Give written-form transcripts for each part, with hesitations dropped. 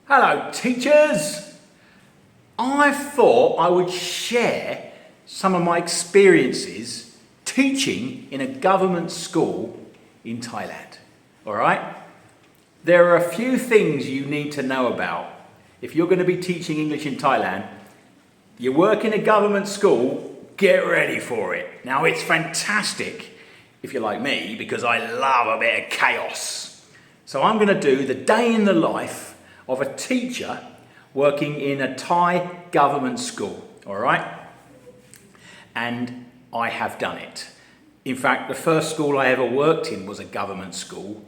Hello teachers! I thought I would share some of my experiences teaching in a government school in Thailand. Alright? There are a few things you need to know about. If you're going to be teaching English in Thailand, you work in a government school, get ready for it. Now it's fantastic if you're like me because I love a bit of chaos. So I'm going to do the day in the life of a teacher working in a Thai government school, all right? And I have done it. In fact, the first school I ever worked in was a government school.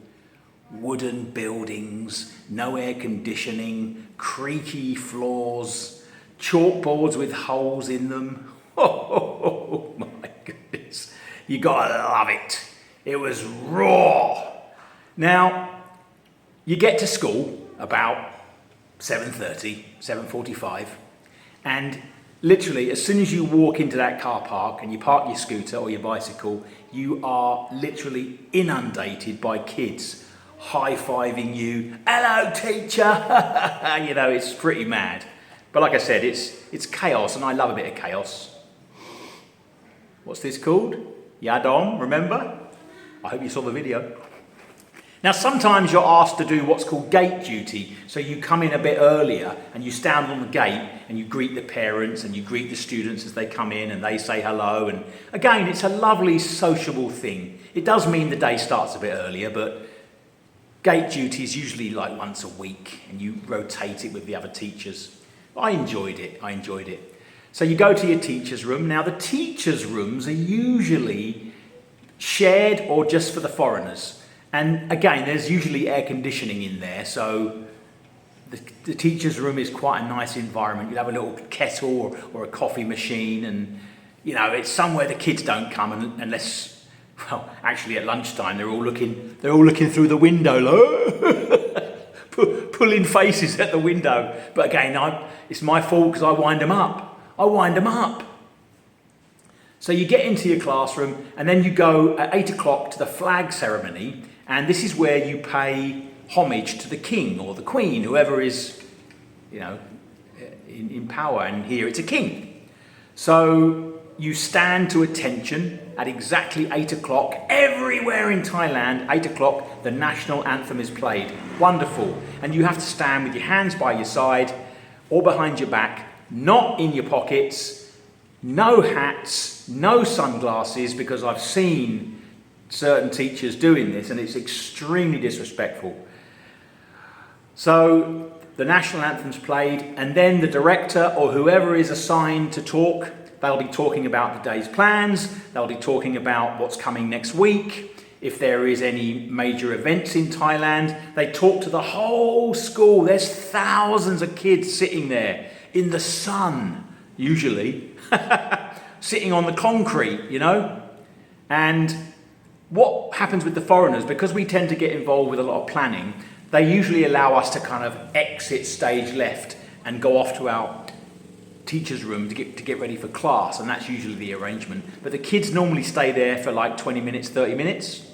Wooden buildings, no air conditioning, creaky floors, chalkboards with holes in them. Oh my goodness, you gotta love it. It was raw. Now, you get to school about 7:30, 7:45, and literally as soon as you walk into that car park and you park your scooter or your bicycle, you are literally inundated by kids high-fiving you. Hello teacher! You know, it's pretty mad. But like I said, it's chaos, and I love a bit of chaos. What's this called? Yadom, remember? I hope you saw the video. Now sometimes you're asked to do what's called gate duty, so you come in a bit earlier and you stand on the gate and you greet the parents and you greet the students as they come in and they say hello, and again it's a lovely sociable thing. It does mean the day starts a bit earlier, but gate duty is usually like once a week and you rotate it with the other teachers. I enjoyed it. So you go to your teacher's room. Now the teacher's rooms are usually shared or just for the foreigners. And again, there's usually air conditioning in there, so the teacher's room is quite a nice environment. You'll have a little kettle or a coffee machine, and you know, it's somewhere the kids don't come unless, well, actually at lunchtime they're all looking through the window, pulling faces at the window. But again, it's my fault because I wind them up. So you get into your classroom and then you go at 8 o'clock to the flag ceremony, and this is where you pay homage to the king or the queen, whoever is, you know, in power, and here it's a king. So you stand to attention at exactly 8 o'clock. Everywhere in Thailand, 8 o'clock, the national anthem is played. Wonderful. And you have to stand with your hands by your side or behind your back, not in your pockets, no hats, no sunglasses, because I've seen certain teachers doing this and it's extremely disrespectful. So the national anthem's played, and then the director or whoever is assigned to talk, they'll be talking about the day's plans, they'll be talking about what's coming next week, if there is any major events in Thailand. They talk to the whole school. There's thousands of kids sitting there in the sun, usually, sitting on the concrete, you know. And what happens with the foreigners, because we tend to get involved with a lot of planning, they usually allow us to kind of exit stage left and go off to our teacher's room to get ready for class, and that's usually the arrangement. But the kids normally stay there for like 20 minutes, 30 minutes.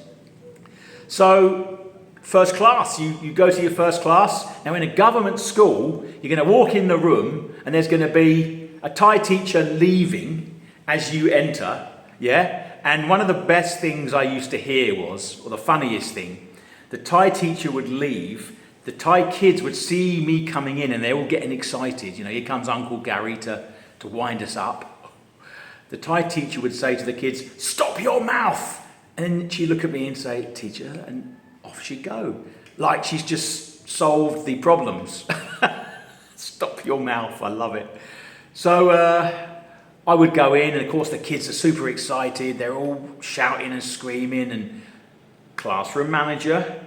So first class, you go to your first class. Now in a government school, you're going to walk in the room and there's going to be a Thai teacher leaving as you enter, yeah? And one of the best things I used to hear was, or the funniest thing, the Thai teacher would leave, the Thai kids would see me coming in and they're all getting excited. You know, here comes Uncle Gary to wind us up. The Thai teacher would say to the kids, "Stop your mouth!" And then she'd look at me and say, "Teacher," and off she'd go. Like she's just solved the problems. Stop your mouth, I love it. So I would go in, and of course the kids are super excited. They're all shouting and screaming, and classroom manager,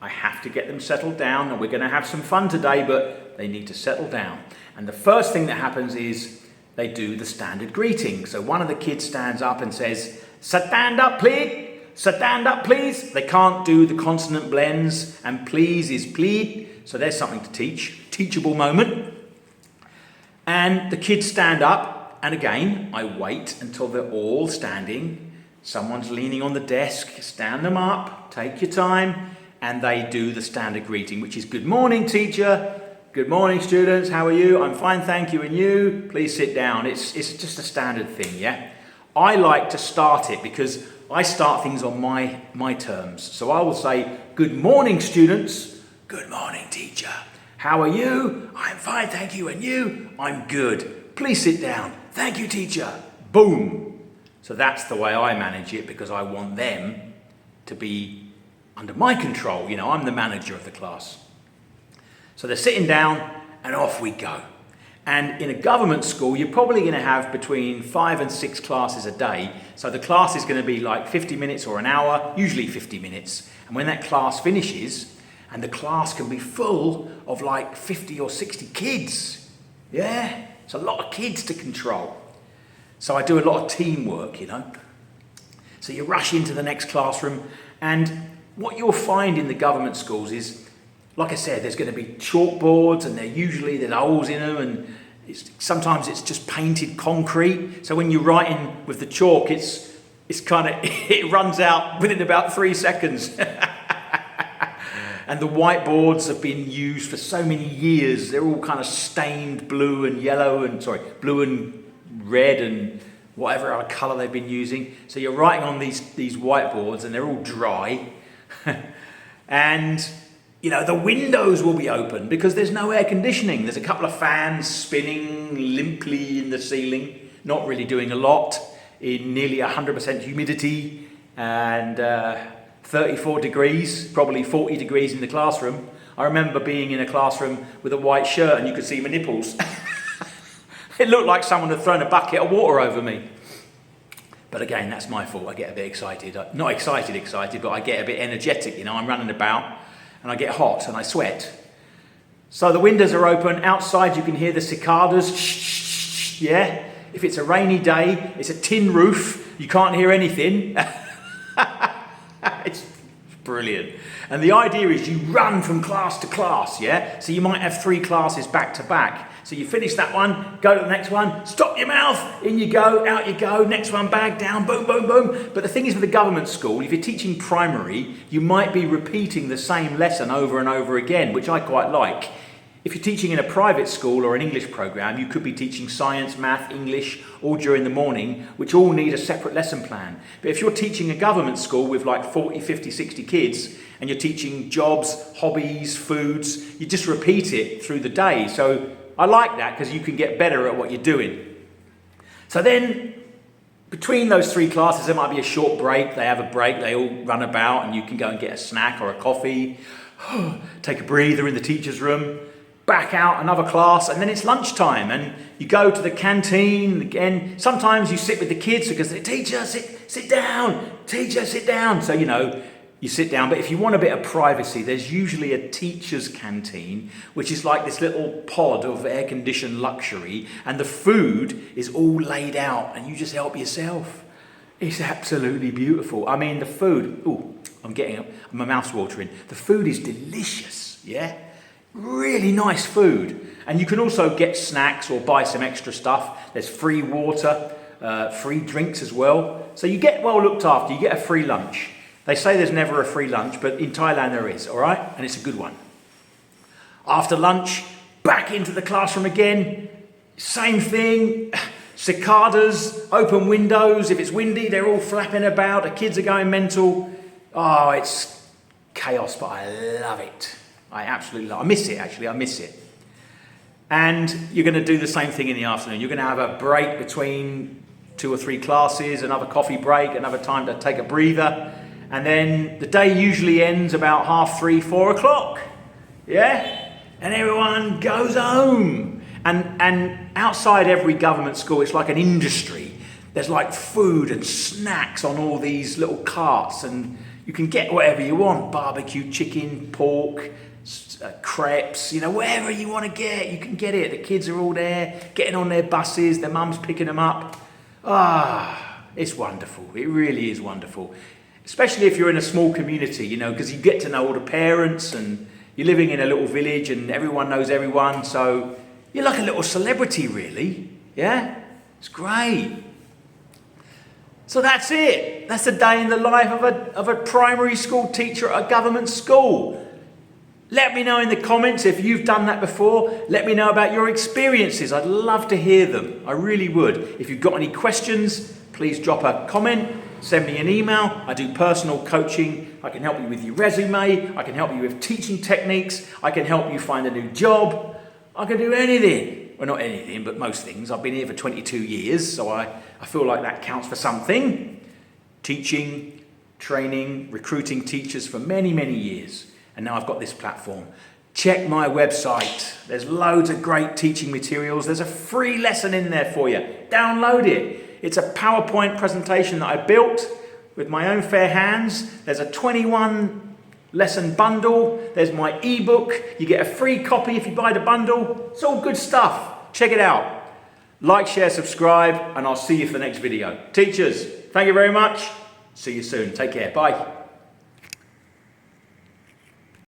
I have to get them settled down, and we're going to have some fun today, but they need to settle down. And the first thing that happens is they do the standard greeting. So one of the kids stands up and says, "Stand up, please. Stand up, please." They can't do the consonant blends, and please is plead. So there's something to teach. Teachable moment. And the kids stand up. And again, I wait until they're all standing. Someone's leaning on the desk, stand them up, take your time, and they do the standard greeting, which is "Good morning, teacher. Good morning, students. How are you? I'm fine, thank you. And you? Please sit down. It's just a standard thing, yeah? I like to start it because I start things on my terms. So I will say, good morning, students. Good morning, teacher. How are you? I'm fine, thank you. And you? I'm good. Please sit down. Thank you, teacher. Boom. So that's the way I manage it because I want them to be under my control. You know, I'm the manager of the class. So they're sitting down and off we go. And in a government school, you're probably going to have between 5 and 6 classes a day. So the class is going to be like 50 minutes or an hour, usually 50 minutes. And when that class finishes, and the class can be full of like 50 or 60 kids. Yeah, it's a lot of kids to control. So I do a lot of teamwork, you know. So you rush into the next classroom, and what you'll find in the government schools is, like I said, there's going to be chalkboards, and there's holes in them, and sometimes it's just painted concrete. So when you're writing with the chalk, it's kind of it runs out within about 3 seconds. And the whiteboards have been used for so many years. They're all kind of stained blue and red and whatever other colour they've been using. So you're writing on these whiteboards, and they're all dry. And you know, the windows will be open because there's no air conditioning. There's a couple of fans spinning limply in the ceiling, not really doing a lot, in nearly 100% humidity and 34 degrees, probably 40 degrees in the classroom. I remember being in a classroom with a white shirt and you could see my nipples. It looked like someone had thrown a bucket of water over me. But again, that's my fault. I get a bit excited. Not excited, but I get a bit energetic. You know, I'm running about. And I get hot and I sweat. So the windows are open. Outside you can hear the cicadas. Shh, yeah? If it's a rainy day, it's a tin roof. You can't hear anything. It's brilliant. And the idea is you run from class to class, yeah? So you might have 3 classes back to back. So you finish that one, go to the next one, stop your mouth, in you go, out you go, next one, bag down, boom, boom, boom. But the thing is with the government school, if you're teaching primary, you might be repeating the same lesson over and over again, which I quite like. If you're teaching in a private school or an English program, you could be teaching science, math, English, all during the morning, which all need a separate lesson plan. But if you're teaching a government school with like 40, 50, 60 kids, and you're teaching jobs, hobbies, foods, you just repeat it through the day. So I like that because you can get better at what you're doing. So then, between those 3 classes, there might be a short break. They have a break, they all run about, and you can go and get a snack or a coffee, take a breather in the teacher's room, back out another class, and then it's lunchtime, and you go to the canteen again. Sometimes you sit with the kids because they say, teacher, sit down, teacher, sit down. So, you know, you sit down, but if you want a bit of privacy, there's usually a teacher's canteen, which is like this little pod of air-conditioned luxury, and the food is all laid out, and you just help yourself. It's absolutely beautiful. I mean, the food, my mouth's watering. The food is delicious, yeah? Really nice food. And you can also get snacks or buy some extra stuff. There's free water, free drinks as well. So you get well looked after, you get a free lunch. They say there's never a free lunch, but in Thailand there is, all right? And it's a good one. After lunch, back into the classroom again. Same thing. Cicadas, open windows. If it's windy, they're all flapping about. The kids are going mental. Oh, it's chaos, but I love it. I absolutely love it. I miss it, actually. I miss it. And you're going to do the same thing in the afternoon. You're going to have a break between 2 or 3 classes, another coffee break, another time to take a breather. And then the day usually ends about 3:30, 4 o'clock. Yeah? And everyone goes home. And outside every government school, it's like an industry. There's like food and snacks on all these little carts, and you can get whatever you want. Barbecue chicken, pork, crepes, you know, whatever you want to get, you can get it. The kids are all there, getting on their buses, their mum's picking them up. It's wonderful. It really is wonderful. Especially if you're in a small community, you know, because you get to know all the parents, and you're living in a little village and everyone knows everyone. So you're like a little celebrity, really. Yeah? It's great. So that's it. That's a day in the life of a primary school teacher at a government school. Let me know in the comments if you've done that before. Let me know about your experiences. I'd love to hear them. I really would. If you've got any questions, please drop a comment, send me an email. I do personal coaching. I can help you with your resume. I can help you with teaching techniques. I can help you find a new job. I can do anything. Well, not anything, but most things. I've been here for 22 years, so I feel like that counts for something. Teaching, training, recruiting teachers for many, many years. And now I've got this platform. Check my website. There's loads of great teaching materials. There's a free lesson in there for you. Download it. It's a PowerPoint presentation that I built with my own fair hands. There's a 21 lesson bundle. There's my ebook. You get a free copy if you buy the bundle. It's all good stuff. Check it out. Like, share, subscribe, and I'll see you for the next video. Teachers, thank you very much. See you soon. Take care. Bye.